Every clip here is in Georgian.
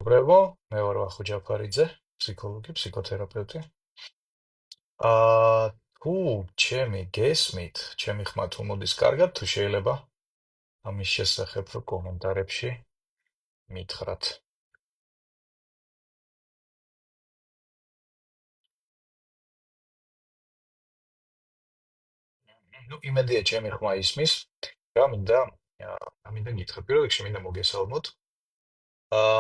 მეგობრებო, მე ვარ ვახო ჯაფარიძე, ფსიქოლოგი, ფსიქოთერაპევტი. აა თუ ჩემი გესმით, ჩემი ხმა თუ მოდის კარგად, თუ შეიძლება ამის შესახებ კომენტარებში მითხრათ. ნუ იმედია ჩემი ხმა ისმის. რა მინდა, მინდა გითხრათ, პირველ რიგში მინდა მოგესალმოთ.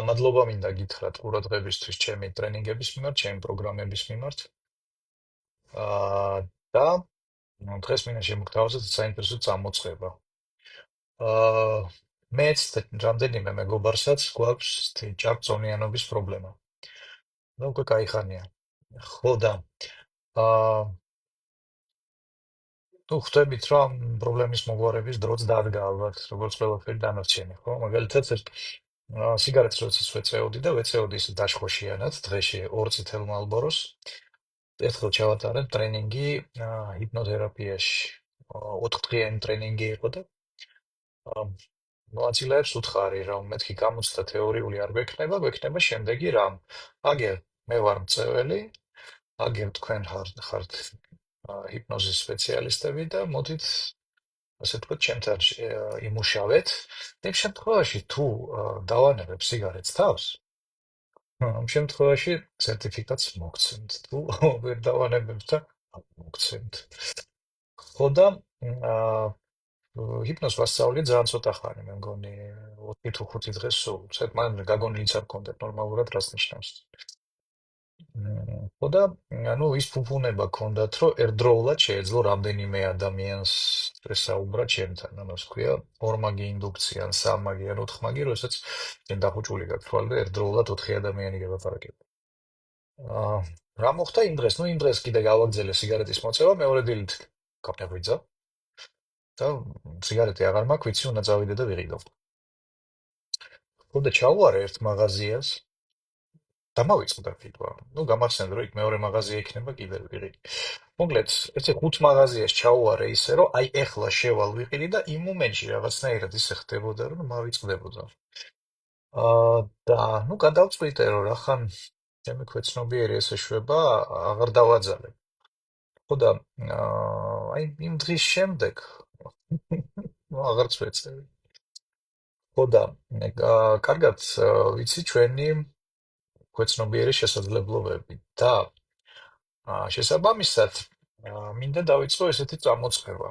მადლობა მინდა გითხრათ ყურადღებისთვის ჩემი ტრენინგების მიმართ, ჩემი პროგრამების მიმართ. აა და დღეს მინდა შემოგთავაზოთ საინტერესო წამოწყება. აა მეც რამდენიმე მეგობარსაც გვაქვს ჭარბწონიანობის პრობლემა. და უკვე кайხანია. ხო და აა თუ ხვდებით რომ პრობლემის მოგვარების დროც დადგა ალბათ, როგორც ყველაფერი დანარჩენი, ხო? მაგალითად ეს სიგარეტს როდესაც ვეწეოდი და ვეწეოდი ისე დაშხოშიანად, დღეში 2 წითელ მალბოროს. ერთხელ ჩავატარეთ ტრენინგი ჰიპნოთერაპიაში. 4 დღიანი ტრენინგი იყო და მონაწილეებს უთხარი რომ მეთქი გამოცდა თეორიული არ გვექნება, გვექნება შემდეგი რამ. აგერ მე ვარ მწვეველი, აგერ თქვენ ხართ ჰიპნოზის სპეციალისტები და მოდით ასე ვთქვათ ჩემთან იმუშავეთ. იმ შემთხვევაში თუ დავანებებ სიგარეტს თავს, ამ შემთხვევაში სერტიფიკატს მოგცემთ. თუ ვერ დავანებებ და არ მოგცემთ. ხო და ჰიპნოზს ვასწავლე ძალიან ცოტა ხანი, მე მგონი 4 თუ 5 დღეს სულ. საერთოდ მან გაგონილიც არ მქონდა ნორმალურად რას ნიშნავს. ხო და ანუ ის ფუფუნება ქონდათ, რომ ერთდროულად შეეძლო რამდენიმე ადამიანს ესაუბრა ჩემთან, ამას ქვია ორმაგი ინდუქცია, ან სამმაგი, ან ოთხმაგი, როდესაც ჩვენ დახუჭული გაქვთ თვალ და ერთდროულად 4 ადამიანი გელაპარაკებთ. აა რა მოხდა იმ დღეს? ნუ იმ დღეს კიდე გავაგზელე სიგარეტის მოწევა, მეორე დილით გავყვიძა და სიგარეტი აღარ მაქვს, ვიცი, უნდა წავიდე და ვიყიდო. ხო და ჩავუარე ერთ მაღაზიას. დამავიწყდა თვითონ. ნუ გამახსენდა რომ იქ მეორე მაღაზია იქნება კიდევ ვიყიდი. მოგლეთ, ესე 5 მაღაზიას ჩაუარე ისე რომ აი ეხლა შევალ ვიყიდი და იმ მომენტში რაღაცნაირად ისე ხდებოდა რომ მავიწყდებოდა. და ნუ გადავწყვიტე რომ რახან ჩემი ქვეცნობიერი ესე შვება აღარ დავაძალებ. ხო და აი იმ დღის შემდეგ აღარც ვეწევი. ხო და კარგად ვიცი ჩვენი ქვეცნობიერი შესაძლებლობები და შესაბამისად მინდა დავიწყო ესეთი წამოწყება.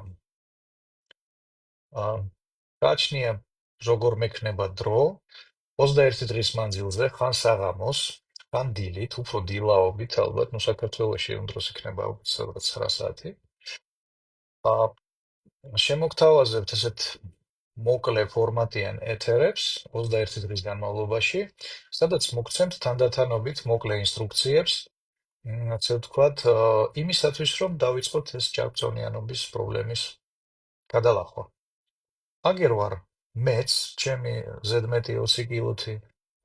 გააჩნია როგორ მექნება დრო 21 დღის მანძილზე, ხან საღამოს, ხან დილით, უფრო დილაობით ალბათ, ნუ საქართველოში იმ დროს იქნება სადღაც 9 საათი. შემოგთავაზებთ ესეთ მოკლე ფორმატიან ეთერებს 21 დღის განმავლობაში, სადაც მოგცემთ თანდათანობით მოკლე ინსტრუქციებს, ასე ვთქვათ, იმისათვის, რომ დავიწყოთ ეს ჭარბწონიანობის პრობლემის გადალახვა. აგერ ვარ მეც, ჩემი ზედმეტი 20 კილოთი,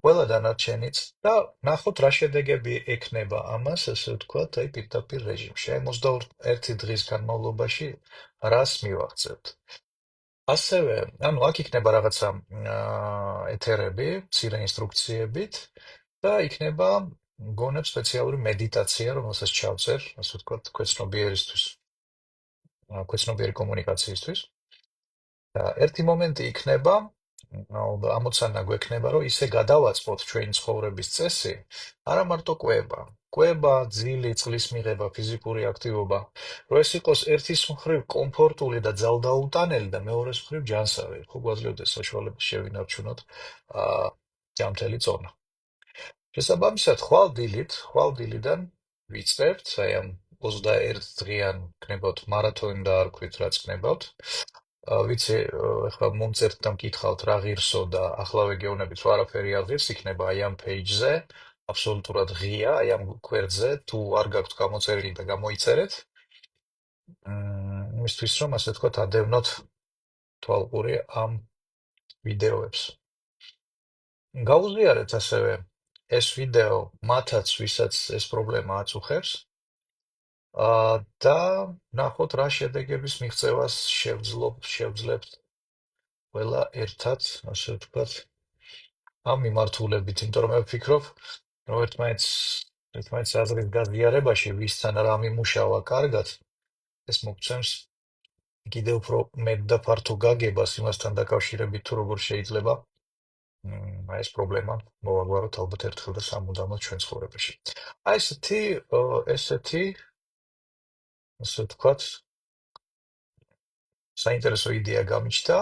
ყველა დანარჩენიც და ნახოთ რა შედეგები ექნება ამას, ასე ვთქვათ, აი პირდაპირ რეჟიმში. აი 21 დღის განმავლობაში რას მივაღწევთ. ასევე, ანუ აქ იქნება რაღაცა ეთერები, მცირე ინსტრუქციებით და იქნება მგონებ სპეციალური მედიტაცია, რომელსაც ჩავწერ, ასე ვთქვათ, ქვეცნობიერისთვის, ქვეცნობიერი კომუნიკაციისთვის. და ერთი მომენტი იქნება, ამოცანა გვექნება, რომ ისე გადავაწყოთ ჩვენი ცხოვრების წესი, არა მარტო კვება, ძილი, წყლის მიღება, ფიზიკური აქტივობა, რომ ეს იყოს ერთის მხრივ კომფორტული და ძალდაუტანელი და მეორეს მხრივ ჯანსაღი, ხო გვაძლევდეს საშუალება შევინარჩუნოთ ჯანმრთელი წონა. შესაბამისად, ხვალ დილიდან ვიწყებთ, აი ამ 21 დღიან გნებავთ მარათონი და არ ქვით რაც გნებავთ. ვიცი, ეხლა მომწერთ და მკითხავთ რა ღირსო და ახლავე გეუბნებით რომ არაფერი არ ღირს, იქნება აი ამ პეიჯზე, აბსოლუტურად ღია, აი ამ გვერდზე, თუ არ გაქვთ გამოწერილი და გამოიწერეთ. იმისთვის რომ ასე ვთქვათ, ადევნოთ თვალყური ამ ვიდეოებს. გაუზიარეთ ასევე ეს ვიდეო მათაც, ვისაც ეს პრობლემა აწუხებს. და ნახოთ რა შედეგების მიღწევას შევძლებთ ყველა ერთად, ასე ვთქვათ, ამ მიმართულებით, იმიტომ რომ მე ვფიქრობ, რომ ერთმანეთს აზრის გაზიარებაში ვისთან რა მიმუშავა კარგად, ეს მოგცემს კიდევ უფრო მეტ და ფართო გაგებას იმასთან დაკავშირებით, თუ როგორ შეიძლება ეს პრობლემა მოვაგვაროთ ალბათ ერთხელ და სამუდამოდ ჩვენ ცხოვრებაში. აი ესეთი, ასე ვთქვათ, საინტერესო იდეა გამიჩნდა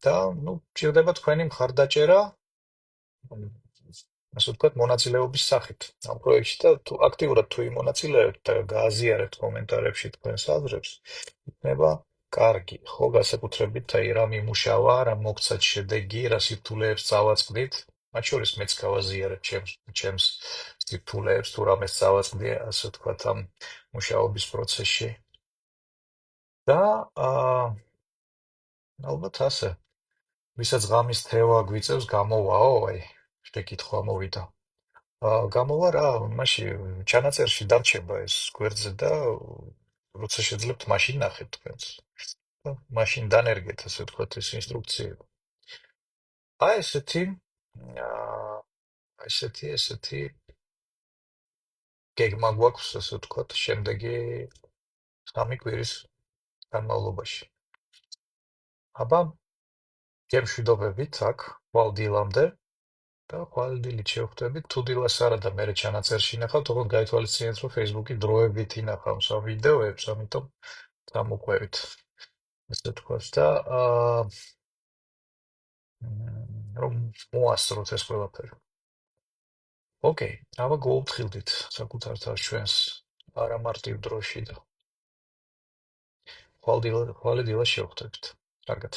და, ну, ჭირდება თქვენი მხარდაჭერა, ასე ვთქვათ, მონაწილეობის სახით ამ პროექტში და თუ აქტიურად თუ იმონაწილეებთ და გააზიარებთ კომენტარებში თქვენს აზრებს, იქნება კარგი, ხო, განსაკუთრებით აი რა მიმუშავა, რა მოგცათ შედეგი, რა სირთულეებს წავაწყდით, მათ შორის მეც გავაზიარებ ჩემს სირთულეებს, თუ რამეს წავაწყდი, ასე ვთქვათ, ამ მუშაობის პროცესში და ალბათ ასე, ვისაც ღამის თევა გვიწევს, გამოვაო, აი, შეკითხვა მოვიდა. გამოვა რა, მაშინ ჩანაწერში დარჩება ეს გვერდზე და როცა შეძლებთ, მაშინ ნახეთ თქვენს. და მაშინ დანერგეთ, ასე ვთქვათ, ეს ინსტრუქციები. აი აა, ესეთი გეგმა გვაქვს, ასე ვთქვათ, შემდეგი 3 კვირის განმავლობაში. აბა, გემშვიდობებით აქ, ხვალ დილამდე და ხვალ დილით შევხვდებით. თუ დილას არა და მერე ჩანაწერში ნახავთ, ოღონდ გაითვალისწინეთ, რომ Facebook-ი დროებით ინახავს ამ ვიდეოებს, ამიტომ დამოყვებით. ასე ვთქვათ და რომ მოასწროთ ეს ყველაფერი. ოკეი, აბა გულთხილდით საკუთარ თავს ჩვენს არამარტივ დროში და ხვალ დილას შევხვდებით. კარგად.